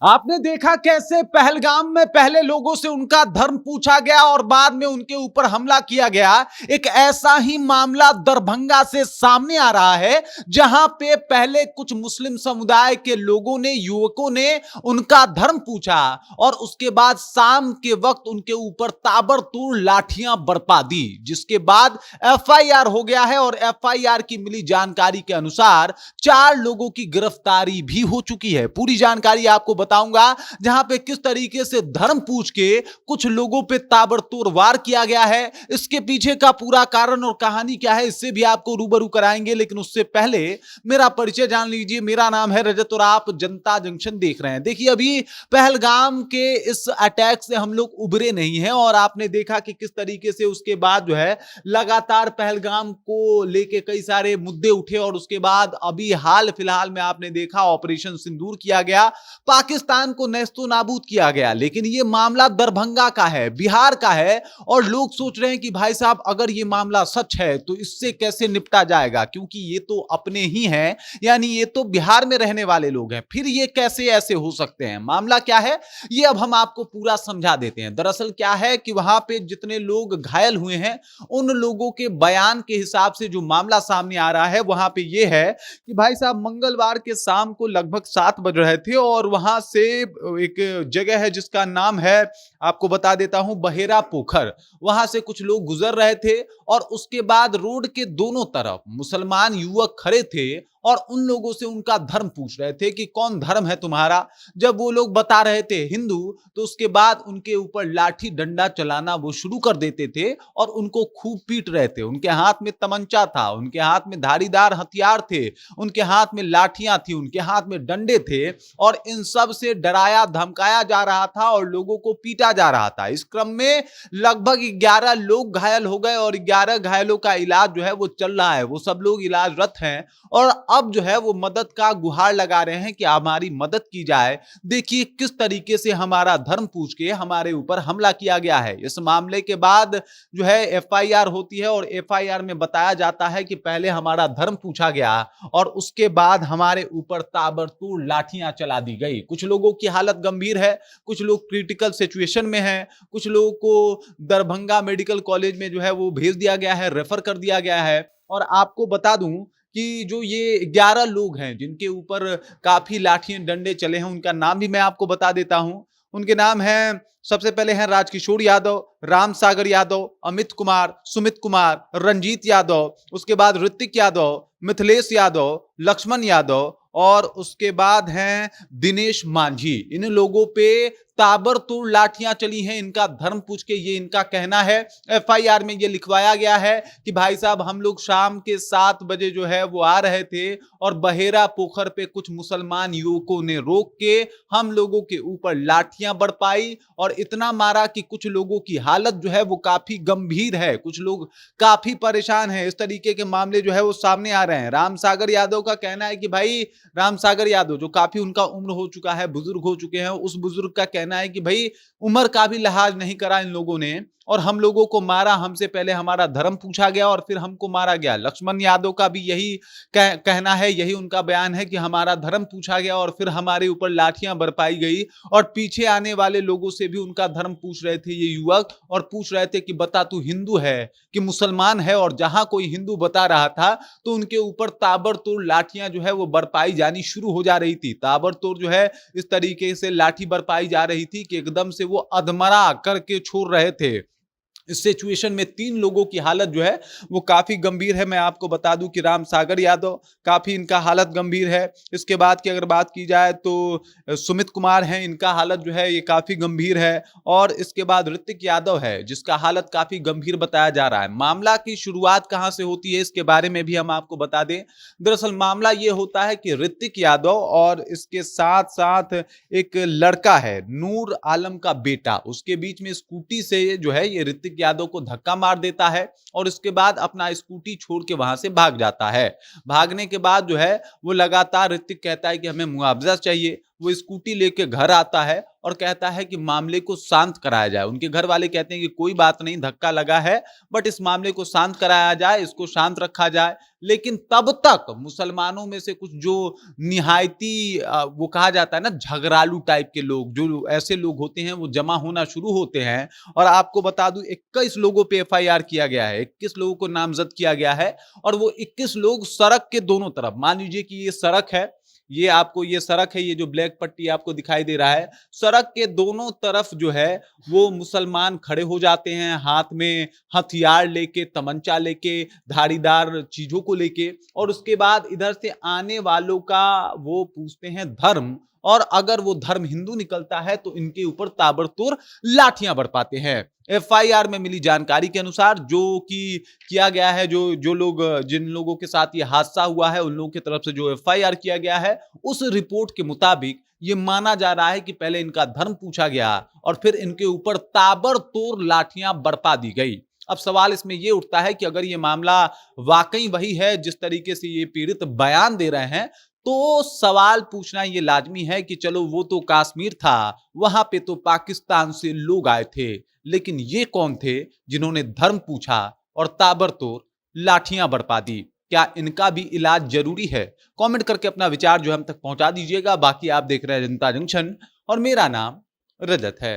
आपने देखा कैसे पहलगाम में पहले लोगों से उनका धर्म पूछा गया और बाद में उनके ऊपर हमला किया गया। एक ऐसा ही मामला दरभंगा से सामने आ रहा है, जहां पे पहले कुछ मुस्लिम समुदाय के लोगों ने, युवकों ने उनका धर्म पूछा और उसके बाद शाम के वक्त उनके ऊपर ताबड़तोड़ लाठियां बरपा दी, जिसके बाद एफआईआर हो गया है। और एफआईआर की मिली जानकारी के अनुसार 4 लोगों की गिरफ्तारी भी हो चुकी है। पूरी जानकारी आपको बताऊंगा, जहां पे किस तरीके से धर्म पूछ के कुछ लोगों पे ताबड़तोड़ वार किया गया है, इसके पीछे का पूरा कारण और कहानी क्या है, इससे भी आपको रूबरू कराएंगे। लेकिन उससे पहले मेरा परिचय जान लीजिए। मेरा नाम है रजत और आप जनता जंक्शन देख रहे हैं। देखिए, अभी पहलगाम के इस अटैक से हम लोग उबरे नहीं हैं और आपने देखा कि किस तरीके से उसके बाद जो है लगातार पहलगाम को लेके कई सारे मुद्दे उठे और उसके बाद अभी हाल फिलहाल में आपने देखा ऑपरेशन सिंदूर किया गया, पाकिस्तान को नेस्तो नाबूद किया गया। लेकिन यह मामला दरभंगा का है, बिहार का है और लोग सोच रहे हैं कि भाई साहब, अगर यह मामला सच है तो इससे कैसे निपटा जाएगा, क्योंकि ये तो अपने ही हैं, यानी ये तो बिहार में रहने वाले लोग हैं, फिर ये कैसे ऐसे हो सकते हैं। मामला क्या है ये अब हम आपको पूरा समझा देते हैं। दरअसल क्या है कि वहां पे जितने लोग घायल हुए हैं उन लोगों के बयान के हिसाब से जो मामला सामने आ रहा है, वहां पे ये है कि भाई साहब, मंगलवार के शाम को लगभग 7 बज रहे थे और वहां से एक जगह है जिसका नाम है, आपको बता देता हूं, बहेरा पोखर। वहां से कुछ लोग गुजर रहे थे और उसके बाद रोड के दोनों तरफ मुसलमान युवक खड़े थे और उन लोगों से उनका धर्म पूछ रहे थे कि कौन धर्म है तुम्हारा। जब वो लोग बता रहे थे हिंदू, तो उसके बाद उनके ऊपर लाठी डंडा चलाना वो शुरू कर देते थे और उनको खूब पीट रहे थे। उनके हाथ में तमंचा था, उनके हाथ में धारीदार हथियार थे, उनके हाथ में लाठियां थी, उनके हाथ में डंडे थे और इन सब से डराया धमकाया जा रहा था और लोगों को पीटा जा रहा था। इस क्रम में लगभग 11 लोग घायल हो गए और 11 घायलों का इलाज जो है वो चल रहा है। वो सब लोग इलाजरत हैं और अब जो है वो मदद का गुहार लगा रहे हैं कि हमारी मदद की जाए। देखिए किस तरीके से हमारा धर्म पूछ के हमारे ऊपर हमला किया गया है। इस मामले के बाद जो है एफआईआर होती है और एफआईआर में बताया जाता है कि पहले हमारा धर्म पूछा गया और उसके बाद हमारे ऊपर ताबड़तोड़ लाठियां चला दी गई। कुछ लोगों की हालत गंभीर है, कुछ लोग क्रिटिकल सिचुएशन में हैं, कुछ लोगों को दरभंगा मेडिकल कॉलेज में जो है वो भेज दिया गया है, रेफर कर दिया गया है। और आपको बता दूं कि जो ये 11 लोग हैं जिनके ऊपर काफी लाठियां डंडे चले हैं, उनका नाम भी मैं आपको बता देता हूं। उनके नाम हैं, सबसे पहले हैं राजकिशोर यादव, राम सागर यादव, अमित कुमार, सुमित कुमार, रंजीत यादव, उसके बाद ऋतिक यादव, मिथिलेश यादव, लक्ष्मण यादव और उसके बाद हैं दिनेश मांझी। इन लोगों पे ताबड़तोड़ लाठियां चली हैं इनका धर्म पूछ के, ये इनका कहना है। एफआईआर में ये लिखवाया गया है कि भाई साहब, हम लोग शाम के 7 बजे जो है वो आ रहे थे और बहेरा पोखर पे कुछ मुसलमान युवकों ने रोक के हम लोगों के ऊपर लाठियां बरपाई और इतना मारा कि कुछ लोगों की हालत जो है वो काफी गंभीर है, कुछ लोग काफी परेशान हैं। इस तरीके के मामले जो है वो सामने आ रहे हैं। राम सागर यादव का कहना है कि भाई, राम सागर यादव जो काफी उनका उम्र हो चुका है, बुजुर्ग हो चुके हैं, उस बुजुर्ग का कहना है कि भाई उम्र का भी लिहाज नहीं करा इन लोगों ने और हम लोगों को मारा। हमसे पहले हमारा धर्म पूछा गया और फिर हमको मारा गया। लक्ष्मण यादव का भी यही कहना है, यही उनका बयान है कि हमारा धर्म पूछा गया और फिर हमारे ऊपर लाठियां बरपाई गई और पीछे आने वाले लोगों से भी उनका धर्म पूछ रहे थे ये युवक और पूछ रहे थे कि बता तू हिंदू है कि मुसलमान है। और जहां कोई हिंदू बता रहा था तो उनके ऊपर ताबड़तोड़ लाठियां जो है वो बरपाई जानी शुरू हो जा रही थी। ताबड़तोड़ जो है इस तरीके से लाठी बरपाई जा रही थी कि एकदम से वो अधमरा करके छोड़ रहे थे। इस सिचुएशन में 3 लोगों की हालत जो है वो काफी गंभीर है। मैं आपको बता दूं कि राम सागर यादव, काफी इनका हालत गंभीर है। इसके बाद की अगर बात की जाए तो सुमित कुमार हैं, इनका हालत जो है ये काफी गंभीर है। और इसके बाद ऋतिक यादव है जिसका हालत काफी गंभीर बताया जा रहा है। मामला की शुरुआत कहां से होती है इसके बारे में भी हम आपको बता दें। दरअसल मामला ये होता है कि ऋतिक यादव और इसके साथ साथ एक लड़का है, नूर आलम का बेटा, उसके बीच में स्कूटी से जो है ये ऋतिक यादव को धक्का मार देता है और इसके बाद अपना स्कूटी छोड़ के वहां से भाग जाता है। भागने के बाद जो है वो लगातार ऋतिक कहता है कि हमें मुआवजा चाहिए। वो स्कूटी लेके घर आता है और कहता है कि मामले को शांत कराया जाए। उनके घर वाले कहते हैं कि कोई बात नहीं, धक्का लगा है, बट इस मामले को शांत कराया जाए, इसको शांत रखा जाए। लेकिन तब तक मुसलमानों में से कुछ जो निहायती वो कहा जाता है ना झगड़ालू टाइप के लोग, जो ऐसे लोग होते हैं, वो जमा होना शुरू होते हैं। और आपको बता दूं 21 लोगों पे एफआईआर किया गया है, 21 लोगों को नामजद किया गया है। और वो 21 लोग सड़क के दोनों तरफ, मान लीजिए कि ये सड़क है, ये सड़क है, ये जो ब्लैक पट्टी आपको दिखाई दे रहा है, सड़क के दोनों तरफ जो है वो मुसलमान खड़े हो जाते हैं, हाथ में हथियार लेके, तमंचा लेके, धारीदार चीजों को लेके। और उसके बाद इधर से आने वालों का वो पूछते हैं धर्म, और अगर वो धर्म हिंदू निकलता है तो इनके ऊपर ताबड़तोड़ लाठियां बरपाते हैं। एफआईआर में मिली जानकारी के अनुसार जो कि किया गया है, जो जो लोग जिन लोगों के साथ ये हादसा हुआ है, उन लोगों की तरफ से जो एफआईआर किया गया है, उस रिपोर्ट के मुताबिक ये माना जा रहा है कि पहले इनका धर्म पूछा गया और फिर इनके ऊपर ताबड़तोड़ लाठियां बरपा दी गई। अब सवाल इसमें यह उठता है कि अगर ये मामला वाकई वही है जिस तरीके से ये पीड़ित बयान दे रहे हैं, तो सवाल पूछना ये लाजमी है कि चलो वो तो कश्मीर था, वहां पे तो पाकिस्तान से लोग आए थे, लेकिन ये कौन थे जिन्होंने धर्म पूछा और ताबड़तोड़ लाठियां बरपा दी? क्या इनका भी इलाज जरूरी है? कमेंट करके अपना विचार जो हम तक पहुंचा दीजिएगा। बाकी आप देख रहे हैं जनता जंक्शन और मेरा नाम रजत है।